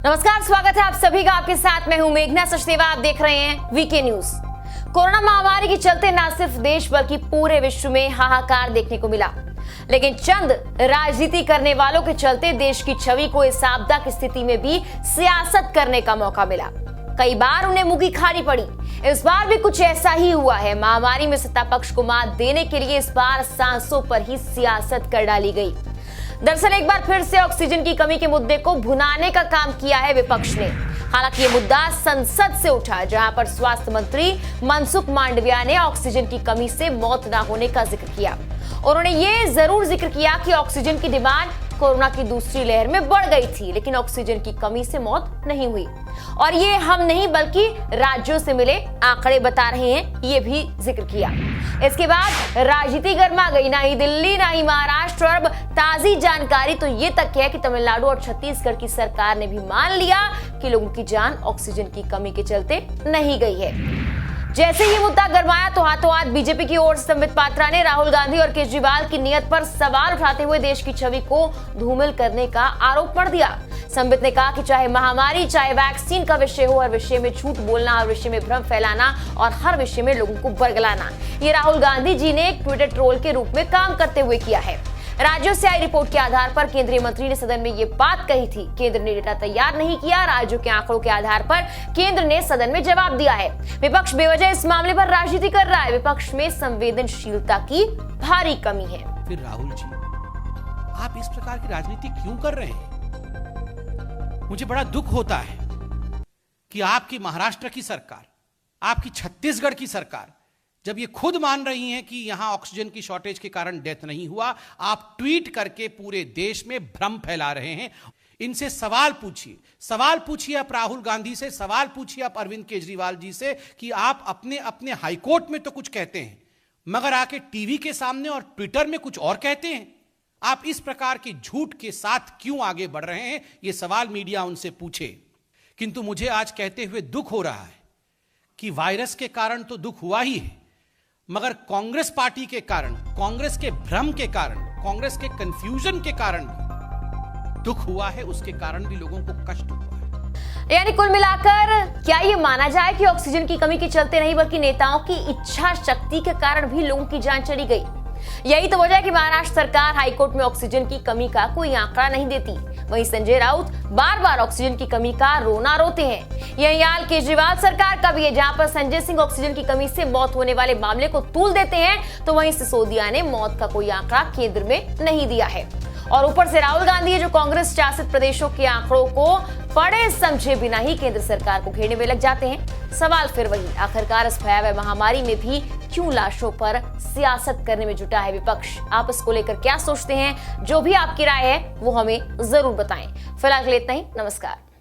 नमस्कार, स्वागत है आप सभी का। आपके साथ मैं हूं मेघना सचदेवा। आप देख रहे हैं वीके न्यूज। कोरोना महामारी के चलते न सिर्फ देश बल्कि पूरे विश्व में हाहाकार देखने को मिला, लेकिन चंद राजनीति करने वालों के चलते देश की छवि को इस आपदा की स्थिति में भी सियासत करने का मौका मिला। कई बार उन्हें मुंह की खानी पड़ी। इस बार भी कुछ ऐसा ही हुआ है। महामारी में सत्ता पक्ष को मात देने के लिए इस बार सांसों पर ही सियासत कर डाली गई। दरअसल एक बार फिर से ऑक्सीजन की कमी के मुद्दे को भुनाने का काम किया है विपक्ष ने। हालांकि ये मुद्दा संसद से उठा, जहां पर स्वास्थ्य मंत्री मनसुख मांडविया ने ऑक्सीजन की कमी से मौत न होने का जिक्र किया। उन्होंने ये जरूर जिक्र किया कि ऑक्सीजन की डिमांड कोरोना की दूसरी लहर में बढ़ गई थी, लेकिन ऑक्सीजन की कमी से मौत नहीं हुई। और ये हम नहीं बल्कि राज्यों से मिले आंकड़े बता रहे हैं, ये भी जिक्र किया। इसके बाद राजनीति गर्मा गई। ना ही दिल्ली ना ही महाराष्ट्र। और अब ताजी जानकारी तो ये तक है कि तमिलनाडु और छत्तीसगढ़ की सरकार ने भी मान लिया कि लोगों की जान ऑक्सीजन की कमी के चलते नहीं गई है। जैसे ये मुद्दा गरमाया तो हाथों हाथ बीजेपी की ओर से संबित पात्रा ने राहुल गांधी और केजरीवाल की नीयत पर सवाल उठाते हुए देश की छवि को धूमिल करने का आरोप मढ़ दिया। संबित ने कहा कि चाहे महामारी, चाहे वैक्सीन का विषय हो, हर विषय में झूठ बोलना, हर विषय में भ्रम फैलाना और हर विषय में लोगों को बरगलाना, ये राहुल गांधी जी ने एक ट्विटर ट्रोल के रूप में काम करते हुए किया है। राज्यों से आई रिपोर्ट के आधार पर केंद्रीय मंत्री ने सदन में ये बात कही थी। केंद्र ने डेटा तैयार नहीं किया। राज्यों के आंकड़ों के आधार पर केंद्र ने सदन में जवाब दिया है। विपक्ष बेवजह इस मामले पर राजनीति कर रहा है। विपक्ष में संवेदनशीलता की भारी कमी है। फिर राहुल जी, आप इस प्रकार की राजनीति क्यों कर रहे हैं? मुझे बड़ा दुख होता है कि आपकी महाराष्ट्र की सरकार, आपकी छत्तीसगढ़ की सरकार जब ये खुद मान रही हैं कि यहां ऑक्सीजन की शॉर्टेज के कारण डेथ नहीं हुआ, आप ट्वीट करके पूरे देश में भ्रम फैला रहे हैं। इनसे सवाल पूछिए आप राहुल गांधी से, सवाल पूछिए आप अरविंद केजरीवाल जी से कि आप अपने अपने हाईकोर्ट में तो कुछ कहते हैं, मगर आके टीवी के सामने और ट्विटर में कुछ और कहते हैं। आप इस प्रकार के झूठ के साथ क्यों आगे बढ़ रहे हैं, ये सवाल मीडिया उनसे पूछे। किंतु मुझे आज कहते हुए दुख हो रहा है कि वायरस के कारण तो दुख हुआ ही है, मगर कांग्रेस पार्टी के कारण, कांग्रेस के भ्रम के कारण, कांग्रेस के कंफ्यूजन के कारण भी दुख हुआ है। उसके कारण भी लोगों को कष्ट हुआ है। यानी कुल मिलाकर क्या ये माना जाए कि ऑक्सीजन की कमी के चलते नहीं बल्कि नेताओं की इच्छा शक्ति के कारण भी लोगों की जान चली गई? यही तो वजह है कि महाराष्ट्र सरकार हाईकोर्ट में ऑक्सीजन की कमी का कोई आंकड़ा नहीं देती। वहीं संजय राउत बार बार ऑक्सीजन की कमी का रोना रोते हैं। यही हाल केजरीवाल सरकार का भी है, जहां पर संजय सिंह ऑक्सीजन की कमी से मौत होने वाले मामले को तूल देते हैं, तो वहीं सिसोदिया ने मौत का कोई आंकड़ा केंद्र में नहीं दिया है। और ऊपर से राहुल गांधी है जो कांग्रेस शासित प्रदेशों के आंकड़ों को पढ़े समझे बिना ही केंद्र सरकार को घेरने में लग जाते हैं। सवाल फिर वही, आखिरकार इस भयावह महामारी में भी क्यों लाशों पर सियासत करने में जुटा है विपक्ष? आप इसको लेकर क्या सोचते हैं? जो भी आपकी राय है वो हमें जरूर बताएं। फिलहाल के लिए इतना ही। नमस्कार।